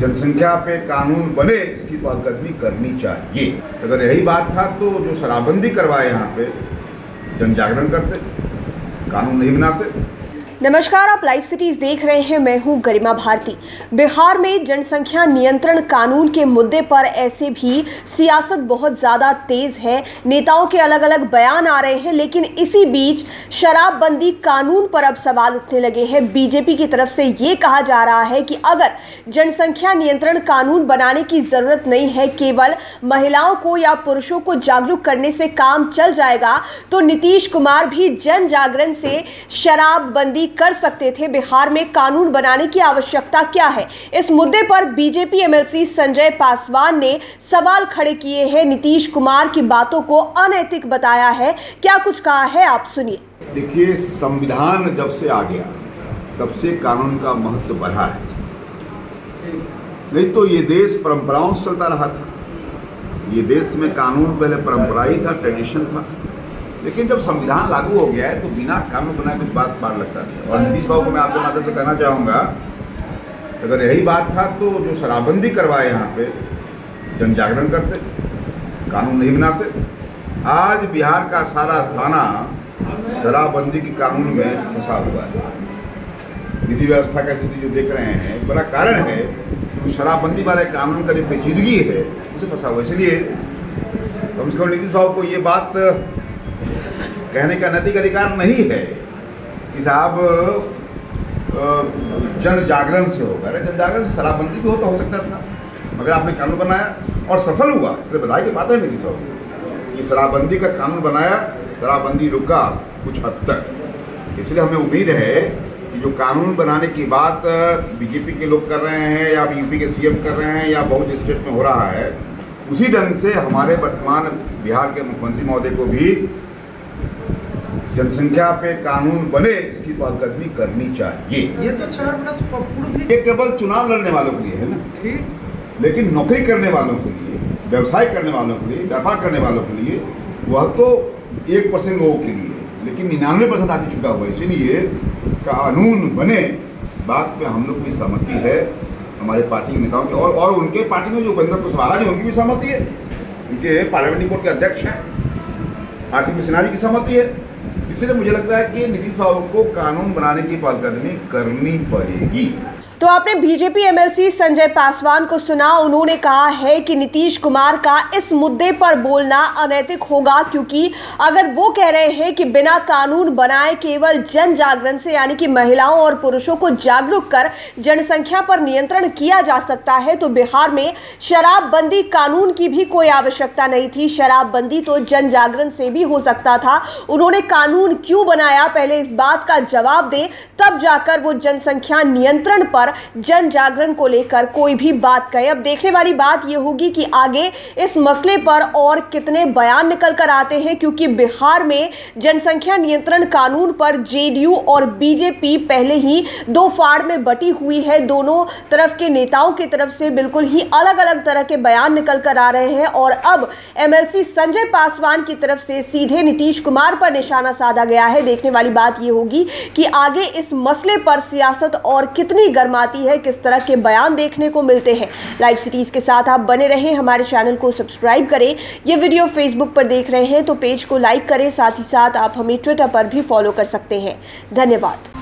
जनसंख्या पे कानून बने इसकी पहलकदमी करनी चाहिए। अगर यही बात था तो जो शराबबंदी करवाए यहाँ पे जन जागरण करते, कानून नहीं बनाते। नमस्कार, आप लाइव सिटीज देख रहे हैं। मैं हूं गरिमा भारती। बिहार में जनसंख्या नियंत्रण कानून के मुद्दे पर ऐसे भी सियासत बहुत ज़्यादा तेज है। नेताओं के अलग अलग बयान आ रहे हैं, लेकिन इसी बीच शराबबंदी कानून पर अब सवाल उठने लगे हैं। बीजेपी की तरफ से ये कहा जा रहा है कि अगर जनसंख्या नियंत्रण कानून बनाने की ज़रूरत नहीं है, केवल महिलाओं को या पुरुषों को जागरूक करने से काम चल जाएगा, तो नीतीश कुमार भी जन जागरण से शराबबंदी कर सकते थे। बिहार में कानून बनाने की आवश्यकता क्या है? इस मुद्दे पर बीजेपी एमएलसी संजय पासवान ने सवाल खड़े किए हैं। नीतीश कुमार की बातों को अनैतिक बताया है। क्या कुछ कहा है, आप सुनिए। देखिए, संविधान जब से आ गया तब से कानून का महत्व बढ़ा है। नहीं तो ये देश परंपराओं से चलता रहा था। ये देश में कानून पहले परंपरा ही था, ट्रेडिशन था। लेकिन जब संविधान लागू हो गया है तो बिना कानून बनाए कुछ बात पार लगता नहीं। और नीतीश बाबू को मैं आपके माध्यम से कहना चाहूँगा, अगर यही बात था तो जो शराबबंदी करवाए यहाँ पे जन जागरण करते, कानून नहीं बनाते। आज बिहार का सारा थाना शराबबंदी के कानून में फंसा हुआ है। विधि व्यवस्था का स्थिति जो देख रहे हैं, बड़ा कारण है कि शराबबंदी वाले कानून का जो पेचीदगी है उससे फंसा हुआ है। इसलिए कम से कम नीतीश बाबू को ये बात कहने का नैतिक अधिकार नहीं है कि साहब जन जागरण से होगा। अरे जन जागरण से शराबबंदी भी हो सकता था, मगर आपने कानून बनाया और सफल हुआ, इसलिए बधाई की बात है नीतीश बाबू कि शराबबंदी का कानून बनाया, शराबबंदी रुका कुछ हद तक। इसलिए हमें उम्मीद है कि जो कानून बनाने की बात बीजेपी के लोग कर रहे हैं या यूपी के सीएम कर रहे हैं या बहुत स्टेट में हो रहा है, उसी ढंग से हमारे वर्तमान बिहार के मुख्यमंत्री महोदय को भी जनसंख्या पे कानून बने इसकी पहलकदमी करनी चाहिए। ये तो 4+ पूर्व ये केवल चुनाव लड़ने वालों के लिए है ना, ठीक, लेकिन नौकरी करने वालों के लिए, व्यवसाय करने वालों के लिए, व्यापार करने वालों के लिए वह तो 1% लोगों के लिए है, लेकिन 99% आगे छूटा हुआ है। इसीलिए कानून बने, इस बात पे हम लोग की सहमति है, हमारे पार्टी के नेताओं की और उनके पार्टी में जो उपेंद्र कुशवाहा जी, उनकी भी सहमति है। उनके पार्लियामेंट्री बोर्ड के अध्यक्ष हैं, आरसीपी सिन्हा जी की सहमति है। इसलिए मुझे लगता है कि नीतीश बाबू को कानून बनाने की पहलकदमी करनी पड़ेगी। तो आपने बीजेपी एमएलसी संजय पासवान को सुना। उन्होंने कहा है कि नीतीश कुमार का इस मुद्दे पर बोलना अनैतिक होगा, क्योंकि अगर वो कह रहे हैं कि बिना कानून बनाए केवल जन जागरण से, यानी कि महिलाओं और पुरुषों को जागरूक कर जनसंख्या पर नियंत्रण किया जा सकता है, तो बिहार में शराबबंदी कानून की भी कोई आवश्यकता नहीं थी। शराबबंदी तो जन जागरण से भी हो सकता था। उन्होंने कानून क्यों बनाया, पहले इस बात का जवाब दें, तब जाकर वो जनसंख्या नियंत्रण पर जन जागरण को लेकर कोई भी बात कहे। अब देखने वाली बात यह होगी कि आगे इस मसले पर और कितने बयान निकल कर आते हैं, क्योंकि बिहार में जनसंख्या नियंत्रण कानून पर जेडीयू और बीजेपी पहले ही दो फाड़ में बटी हुई है। दोनों तरफ के नेताओं की तरफ से बिल्कुल ही अलग अलग तरह के बयान निकल कर आ रहे हैं और अब एमएलसी संजय पासवान की तरफ से सीधे नीतीश कुमार पर निशाना साधा गया है। देखने वाली बात यह होगी कि आगे इस मसले पर सियासत और कितनी गर्मा है, किस तरह के बयान देखने को मिलते हैं। लाइव सिटीज के साथ आप बने रहें, हमारे चैनल को सब्सक्राइब करें। ये वीडियो फेसबुक पर देख रहे हैं तो पेज को लाइक करें, साथ ही साथ आप हमें ट्विटर पर भी फॉलो कर सकते हैं। धन्यवाद।